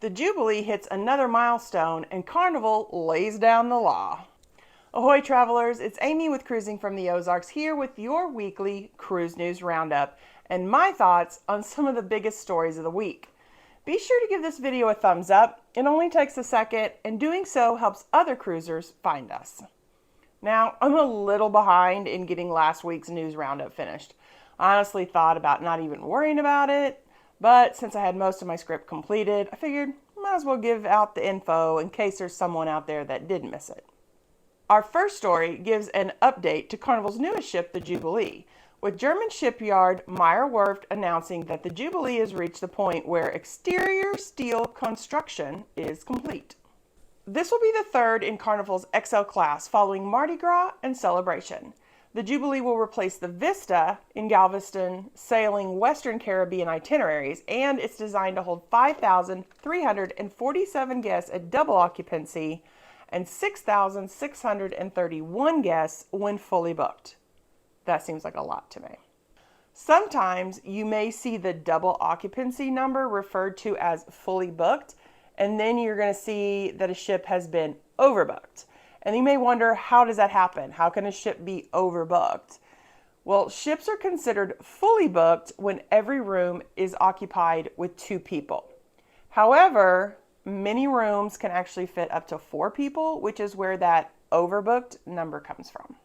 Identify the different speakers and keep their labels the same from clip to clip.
Speaker 1: The Jubilee hits another milestone and Carnival lays down the law. Ahoy travelers, it's Amy with Cruising from the Ozarks here with your weekly Cruise News Roundup and my thoughts on some of the biggest stories of the week. Be sure to give this video a thumbs up. It only takes a second and doing so helps other cruisers find us. Now, I'm a little behind in getting last week's news roundup finished. I honestly thought about not even worrying about it, but since I had most of my script completed, I figured I might as well give out the info in case there's someone out there that did miss it. Our first story gives an update to Carnival's newest ship, the Jubilee, with German shipyard Meyer Werft announcing that the Jubilee has reached the point where exterior steel construction is complete. This will be the third in Carnival's XL class following Mardi Gras and Celebration. The Jubilee will replace the Vista in Galveston, sailing Western Caribbean itineraries, and it's designed to hold 5,347 guests at double occupancy and 6,631 guests when fully booked. That seems like a lot to me. Sometimes you may see the double occupancy number referred to as fully booked, and then you're going to see that a ship has been overbooked. And you may wonder, how does that happen? How can a ship be overbooked? Well, ships are considered fully booked when every room is occupied with 2 people. However, many rooms can actually fit up to 4 people, which is where that overbooked number comes from.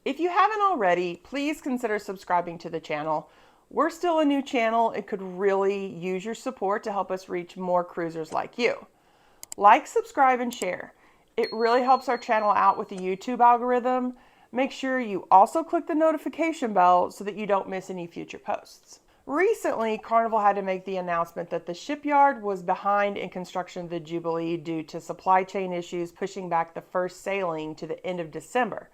Speaker 1: If you haven't already, please consider subscribing to the channel. We're still a new channel and could really use your support to help us reach more cruisers like you. Like, subscribe, and share. It really helps our channel out with the YouTube algorithm. Make sure you also click the notification bell so that you don't miss any future posts. Recently, Carnival had to make the announcement that the shipyard was behind in construction of the Jubilee due to supply chain issues pushing back the first sailing to the end of December.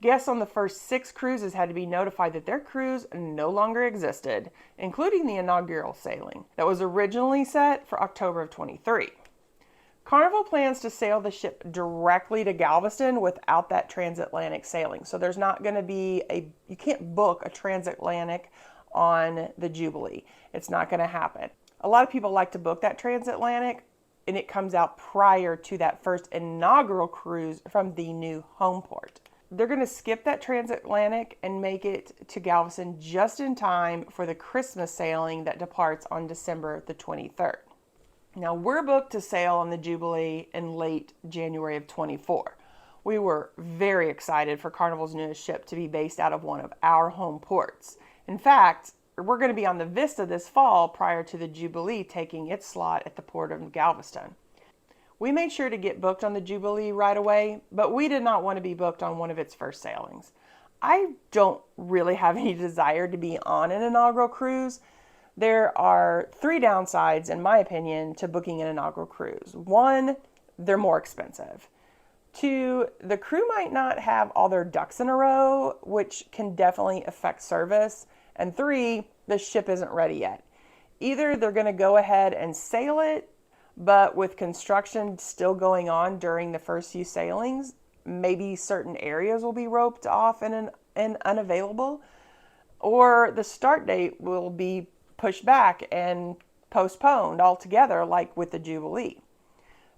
Speaker 1: Guests on the first 6 cruises had to be notified that their cruise no longer existed, including the inaugural sailing that was originally set for October of 23. Carnival plans to sail the ship directly to Galveston without that transatlantic sailing. So there's not going to be you can't book a transatlantic on the Jubilee. It's not going to happen. A lot of people like to book that transatlantic, and it comes out prior to that first inaugural cruise from the new home port. They're going to skip that transatlantic and make it to Galveston just in time for the Christmas sailing that departs on December the 23rd. Now, we're booked to sail on the Jubilee in late January of 24. We were very excited for Carnival's newest ship to be based out of one of our home ports. In fact, we're going to be on the Vista this fall prior to the Jubilee taking its slot at the port of Galveston. We made sure to get booked on the Jubilee right away, but we did not want to be booked on one of its first sailings. I don't really have any desire to be on an inaugural cruise. There are 3 downsides, in my opinion, to booking an inaugural cruise. 1, they're more expensive. 2, the crew might not have all their ducks in a row, which can definitely affect service. And 3, the ship isn't ready yet. Either they're going to go ahead and sail it, but with construction still going on during the first few sailings, maybe certain areas will be roped off and unavailable, or the start date will be pushed back and postponed altogether, like with the Jubilee.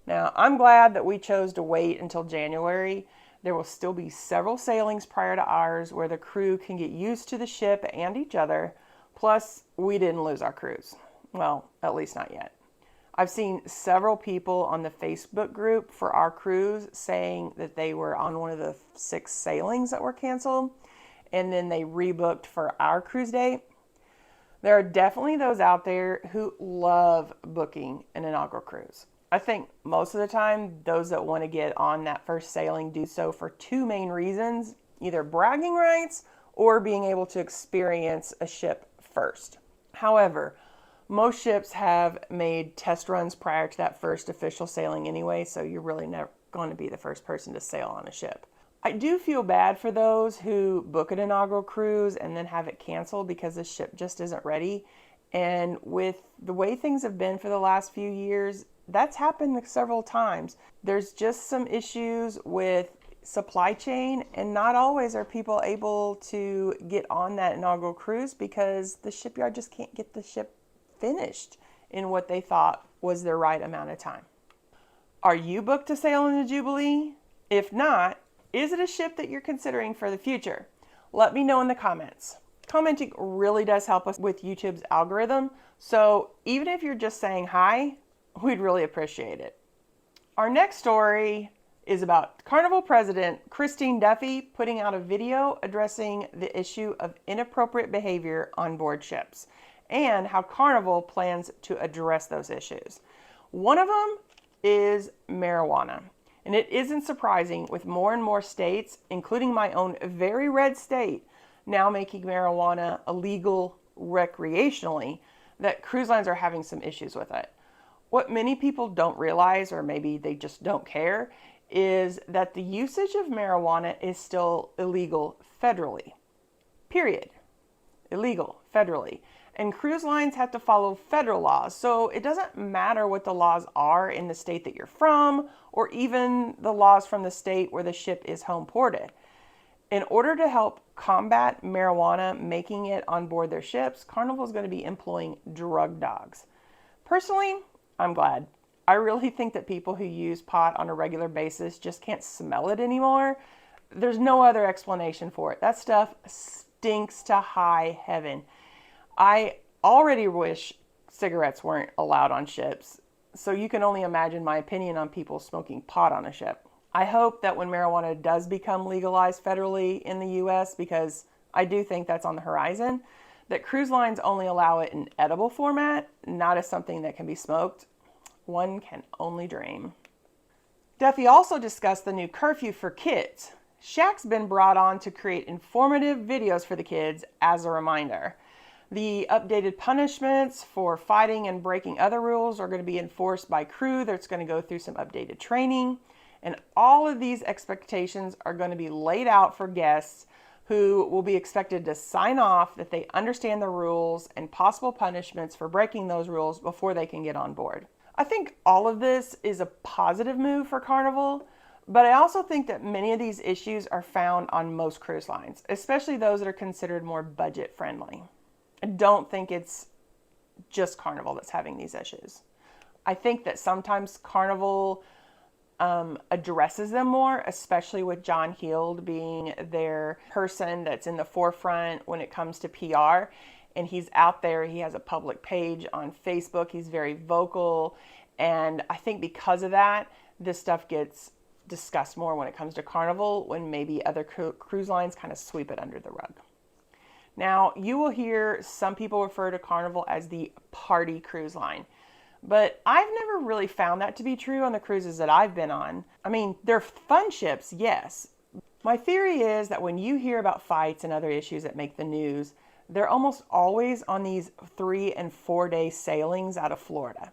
Speaker 1: Now, I'm glad that we chose to wait until January. There will still be several sailings prior to ours where the crew can get used to the ship and each other. Plus, we didn't lose our cruise. Well, at least not yet. I've seen several people on the Facebook group for our cruise saying that they were on one of the 6 sailings that were canceled, and then they rebooked for our cruise date. There are definitely those out there who love booking an inaugural cruise. I think most of the time, those that want to get on that first sailing do so for 2 main reasons, either bragging rights or being able to experience a ship first. However, most ships have made test runs prior to that first official sailing anyway, so you're really never going to be the first person to sail on a ship. I do feel bad for those who book an inaugural cruise and then have it canceled because the ship just isn't ready. And with the way things have been for the last few years, that's happened several times. There's just some issues with supply chain, and not always are people able to get on that inaugural cruise because the shipyard just can't get the ship finished in what they thought was the right amount of time. Are you booked to sail in the Jubilee? If not, is it a ship that you're considering for the future? Let me know in the comments. Commenting really does help us with YouTube's algorithm, so even if you're just saying hi, we'd really appreciate it. Our next story is about Carnival President Christine Duffy putting out a video addressing the issue of inappropriate behavior on board ships and how Carnival plans to address those issues. One of them is marijuana. And it isn't surprising with more and more states, including my own very red state, now making marijuana illegal recreationally, that cruise lines are having some issues with it. What many people don't realize, or maybe they just don't care, is that the usage of marijuana is still illegal federally. Period. Illegal federally. And cruise lines have to follow federal laws, so it doesn't matter what the laws are in the state that you're from, or even the laws from the state where the ship is home ported. In order to help combat marijuana making it on board their ships, Carnival is going to be employing drug dogs. Personally, I'm glad. I really think that people who use pot on a regular basis just can't smell it anymore. There's no other explanation for it. That stuff stinks to high heaven. I already wish cigarettes weren't allowed on ships, so you can only imagine my opinion on people smoking pot on a ship. I hope that when marijuana does become legalized federally in the US, because I do think that's on the horizon, that cruise lines only allow it in edible format, not as something that can be smoked. One can only dream. Duffy also discussed the new curfew for kids. Shaq's been brought on to create informative videos for the kids as a reminder. The updated punishments for fighting and breaking other rules are going to be enforced by crew that's going to go through some updated training. And all of these expectations are going to be laid out for guests who will be expected to sign off that they understand the rules and possible punishments for breaking those rules before they can get on board. I think all of this is a positive move for Carnival, but I also think that many of these issues are found on most cruise lines, especially those that are considered more budget friendly. I don't think it's just Carnival that's having these issues. I think that sometimes Carnival addresses them more, especially with John Heald being their person that's in the forefront when it comes to PR. And he's out there, he has a public page on Facebook, he's very vocal. And I think because of that, this stuff gets discussed more when it comes to Carnival, when maybe other cruise lines kind of sweep it under the rug. Now, you will hear some people refer to Carnival as the party cruise line, but I've never really found that to be true on the cruises that I've been on. I mean, they're fun ships, yes. My theory is that when you hear about fights and other issues that make the news, they're almost always on these 3 and 4 day sailings out of Florida.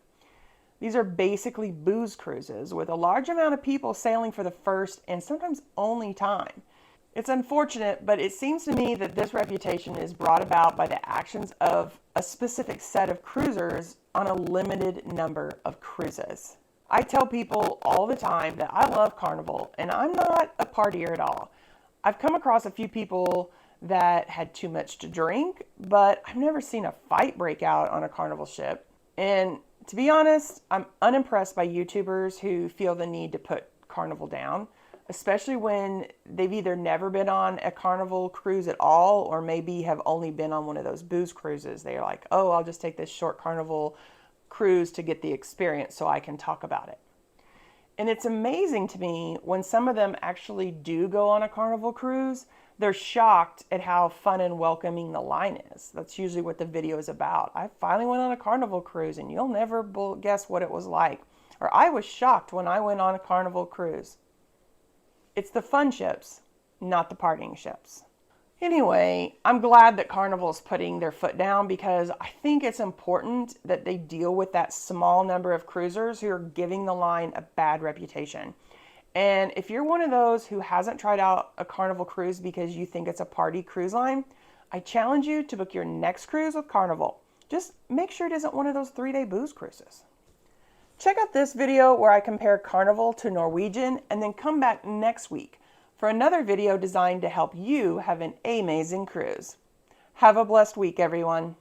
Speaker 1: These are basically booze cruises with a large amount of people sailing for the first and sometimes only time. It's unfortunate, but it seems to me that this reputation is brought about by the actions of a specific set of cruisers on a limited number of cruises. I tell people all the time that I love Carnival and I'm not a partier at all. I've come across a few people that had too much to drink, but I've never seen a fight break out on a Carnival ship. And to be honest, I'm unimpressed by YouTubers who feel the need to put Carnival down, especially when they've either never been on a Carnival cruise at all, or maybe have only been on one of those booze cruises. They're like, oh, I'll just take this short Carnival cruise to get the experience so I can talk about it. And it's amazing to me when some of them actually do go on a Carnival cruise, they're shocked at how fun and welcoming the line is. That's usually what the video is about. I finally went on a Carnival cruise and you'll never guess what it was like. Or I was shocked when I went on a Carnival cruise. It's the fun ships, not the partying ships. Anyway, I'm glad that Carnival's putting their foot down because I think it's important that they deal with that small number of cruisers who are giving the line a bad reputation. And if you're one of those who hasn't tried out a Carnival cruise because you think it's a party cruise line, I challenge you to book your next cruise with Carnival. Just make sure it isn't one of those 3-day booze cruises. Check out this video where I compare Carnival to Norwegian, and then come back next week for another video designed to help you have an amazing cruise. Have a blessed week, everyone.